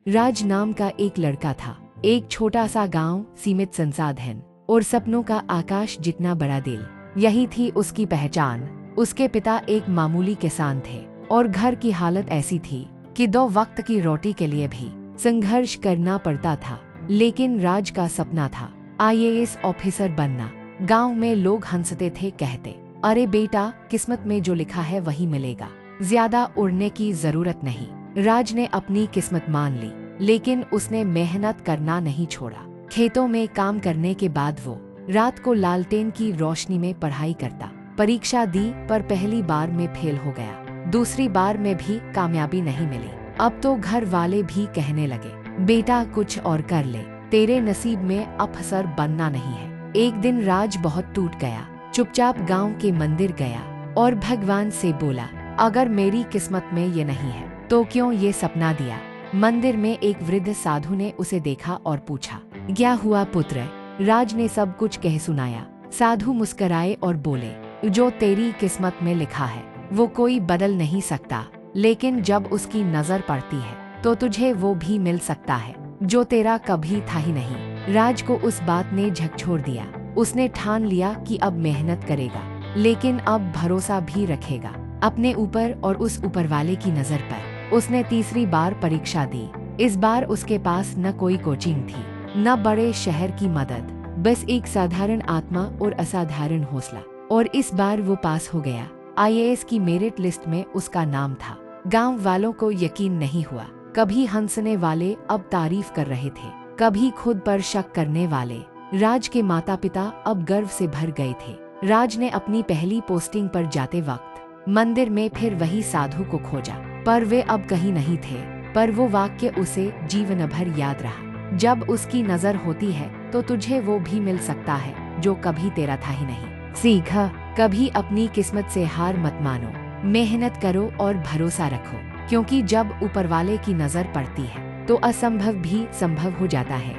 राज नाम का एक लड़का था। एक छोटा सा गांव, सीमित संसाधन और सपनों का आकाश जितना बड़ा दिल, यही थी उसकी पहचान। उसके पिता एक मामूली किसान थे और घर की हालत ऐसी थी कि 2 वक्त की रोटी के लिए भी संघर्ष करना पड़ता था। लेकिन राज का सपना था आईएएस ऑफिसर बनना। गांव में लोग हंसते थे, कहते, अरे बेटा, किस्मत में जो लिखा है वही मिलेगा, ज्यादा उड़ने की जरूरत नहीं। राज ने अपनी किस्मत मान ली, लेकिन उसने मेहनत करना नहीं छोड़ा। खेतों में काम करने के बाद वो रात को लालटेन की रोशनी में पढ़ाई करता। परीक्षा दी पर पहली बार में फेल हो गया। दूसरी बार में भी कामयाबी नहीं मिली। अब तो घर वाले भी कहने लगे, बेटा कुछ और कर ले, तेरे नसीब में अफसर बनना नहीं है। एक दिन राज बहुत टूट गया। चुपचाप गांव के मंदिर गया और भगवान से बोला, अगर मेरी किस्मत में ये नहीं है तो क्यों ये सपना दिया। मंदिर में एक वृद्ध साधु ने उसे देखा और पूछा, क्या हुआ पुत्र। राज ने सब कुछ कह सुनाया। साधु मुस्कराए और बोले, जो तेरी किस्मत में लिखा है वो कोई बदल नहीं सकता, लेकिन जब उसकी नजर पड़ती है तो तुझे वो भी मिल सकता है जो तेरा कभी था ही नहीं। राज को उस बात ने झकझोर दिया। उसने ठान लिया कि अब मेहनत करेगा, लेकिन अब भरोसा भी रखेगा अपने ऊपर और उस ऊपर वाले की नजर पर। उसने तीसरी बार परीक्षा दी। इस बार उसके पास न कोई कोचिंग थी, न बड़े शहर की मदद, बस एक साधारण आत्मा और असाधारण हौसला। और इस बार वो पास हो गया। आईएएस की मेरिट लिस्ट में उसका नाम था। गांव वालों को यकीन नहीं हुआ। कभी हंसने वाले अब तारीफ कर रहे थे, कभी खुद पर शक करने वाले। राज के माता पिता अब गर्व से भर गए थे। राज ने अपनी पहली पोस्टिंग पर जाते वक्त मंदिर में फिर वही साधु को खोजा, पर वे अब कहीं नहीं थे। पर वो वाक्य उसे जीवन भर याद रहा, जब उसकी नजर होती है तो तुझे वो भी मिल सकता है जो कभी तेरा था ही नहीं। सीखा, कभी अपनी किस्मत से हार मत मानो, मेहनत करो और भरोसा रखो, क्योंकि जब ऊपर वाले की नजर पड़ती है तो असंभव भी संभव हो जाता है।